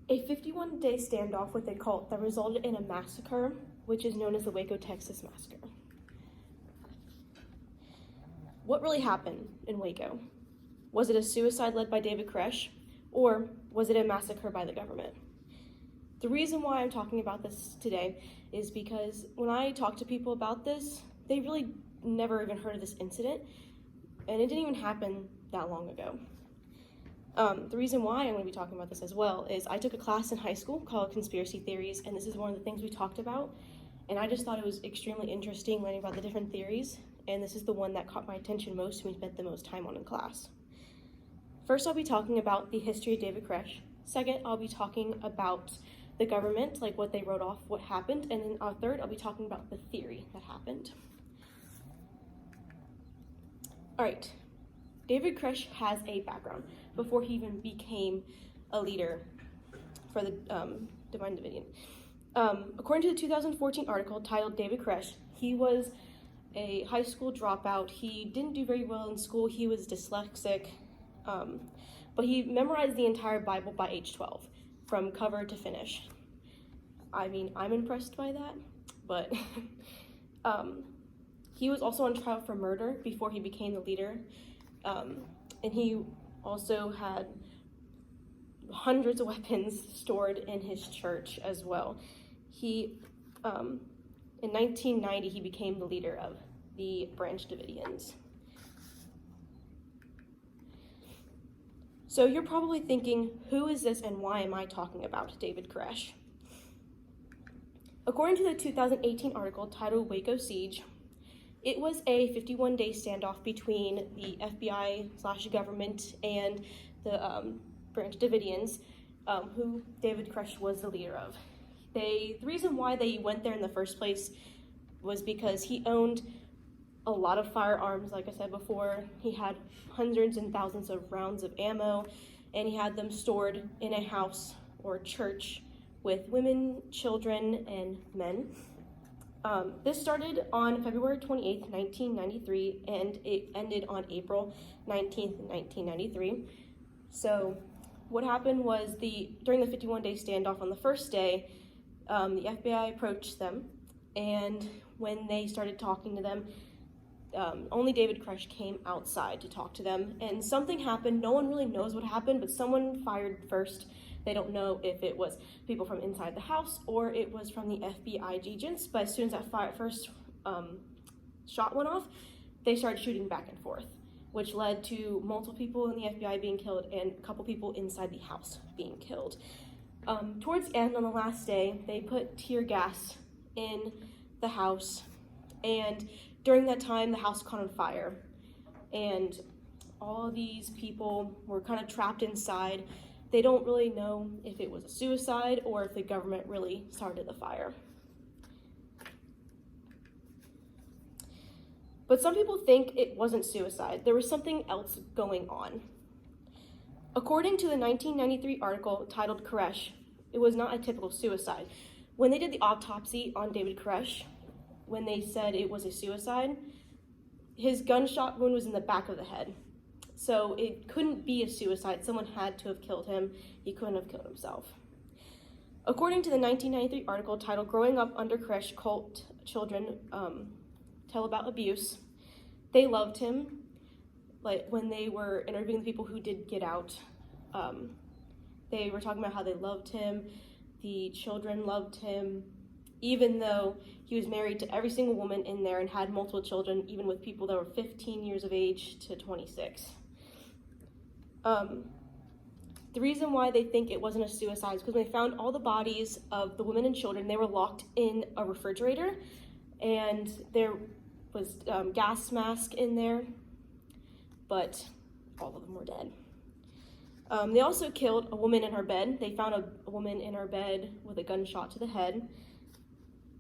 A 51-day standoff with a cult that resulted in a massacre, which is known as the Waco, Texas Massacre. What really happened in Waco? Was it a suicide led by David Koresh, or was it a massacre by the government? The reason why I'm talking about this today is because when I talk to people about this, they really never even heard of this incident, and it didn't even happen that long ago. The reason why I'm going to be talking about this as well is I took a class in high school called Conspiracy Theories, and this is one of the things we talked about, and I just thought it was extremely interesting learning about the different theories, and this is the one that caught my attention most and we spent the most time on in class. First, I'll be talking about the history of David Koresh. Second, I'll be talking about the government, like what they wrote off, what happened, and then third, I'll be talking about the theory that happened. All right, David Koresh has a background before he even became a leader for the Divine Davidian. According to the 2014 article titled David Koresh, he was a high school dropout. He didn't do very well in school. He was dyslexic, but he memorized the entire Bible by age 12, from cover to finish. I mean, I'm impressed by that, but he was also on trial for murder before he became the leader, and he also had hundreds of weapons stored in his church as well. He, in 1990, he became the leader of the Branch Davidians. So you're probably thinking, who is this and why am I talking about David Koresh? According to the 2018 article titled Waco Siege, it was a 51-day standoff between the FBI/government and the Branch Davidians, who David Koresh was the leader of. The reason why they went there in the first place was because he owned a lot of firearms. Like I said before, he had hundreds and thousands of rounds of ammo, and he had them stored in a house or church with women, children, and men. This started on February 28th, 1993, and it ended on April 19th, 1993. So what happened was during the 51-day standoff on the first day, the FBI approached them, and when they started talking to them, only David Koresh came outside to talk to them, and something happened. No one really knows what happened, but someone fired first. They don't know if it was people from inside the house or it was from the FBI agents, but as soon as that first shot went off, they started shooting back and forth, which led to multiple people in the FBI being killed and a couple people inside the house being killed. Towards the end, on the last day, they put tear gas in the house, and during that time, the house caught on fire, and all these people were kind of trapped inside. They don't really know if it was a suicide or if the government really started the fire. But some people think it wasn't suicide. There was something else going on. According to the 1993 article titled Koresh, it was not a typical suicide. When they did the autopsy on David Koresh, when they said it was a suicide, his gunshot wound was in the back of the head. So it couldn't be a suicide. Someone had to have killed him. He couldn't have killed himself. According to the 1993 article titled Growing Up Under Koresh Cult Children Tell About Abuse, they loved him. Like when they were interviewing the people who did get out, they were talking about how they loved him. The children loved him, even though he was married to every single woman in there and had multiple children, even with people that were 15 years of age to 26. The reason why they think it wasn't a suicide is because when they found all the bodies of the women and children, they were locked in a refrigerator, and there was gas mask in there, but all of them were dead. They also killed a woman in her bed. They found a woman in her bed with a gunshot to the head.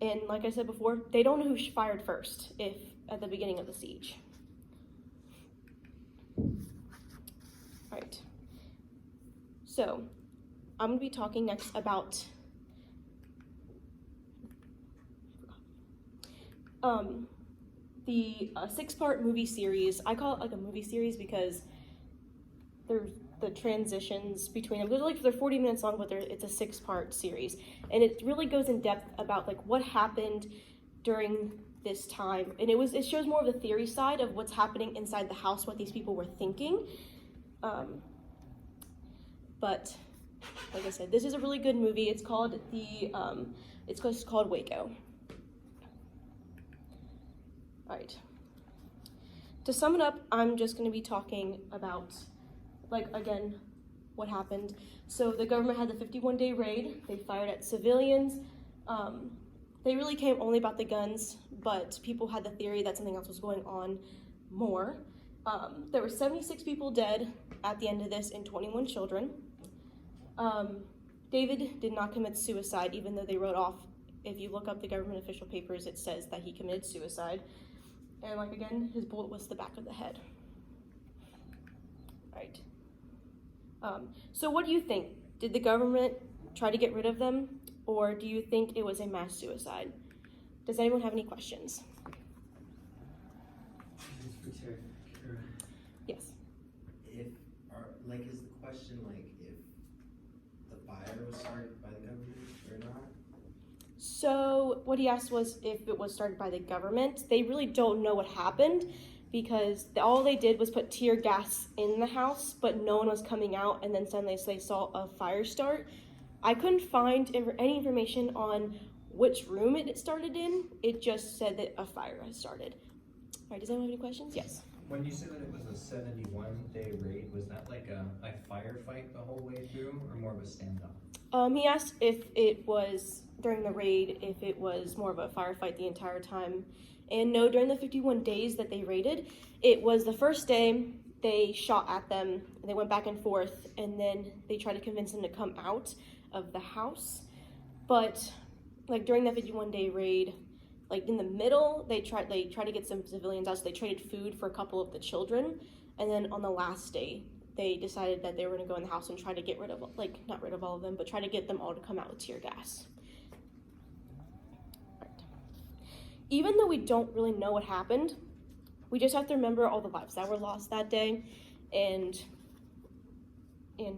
And like I said before, they don't know who fired first, if at the beginning of the siege. All right. So I'm going to be talking next about the 6-part movie series. I call it like a movie series because there's the transitions between them. They're 40 minutes long, but it's a 6-part series, and it really goes in depth about like what happened during this time, and it shows more of the theory side of what's happening inside the house, what these people were thinking. But like I said, this is a really good movie. It's called it's called Waco. All right. To sum it up, I'm just going to be talking about, like, again, what happened. So the government had the 51-day raid. They fired at civilians. They really came only about the guns, but people had the theory that something else was going on more. There were 76 people dead at the end of this and 21 children. David did not commit suicide, even though they wrote off, if you look up the government official papers, it says that he committed suicide. And like again, his bullet was to the back of the head. All right. So what do you think? Did the government try to get rid of them, or do you think it was a mass suicide? Does anyone have any questions? Yes. Is the question if the fire was started by the government or not? So what he asked was if it was started by the government. They really don't know what happened because all they did was put tear gas in the house, but no one was coming out, and then suddenly they saw a fire start. I couldn't find any information on which room it started in. It just said that a fire had started. All right, does anyone have any questions? Yes. When you said that it was a 71-day raid, was that like a firefight the whole way through, or more of a standoff? He asked if it was, during the raid, if it was more of a firefight the entire time. And no, during the 51 days that they raided, it was the first day they shot at them, and they went back and forth, and then they tried to convince them to come out of the house. But like during that 51-day raid, like in the middle, they tried to get some civilians out, so they traded food for a couple of the children. And then on the last day, they decided that they were gonna go in the house and try to get rid of, like, not rid of all of them, but try to get them all to come out with tear gas. Right. Even though we don't really know what happened, we just have to remember all the lives that were lost that day, and yeah.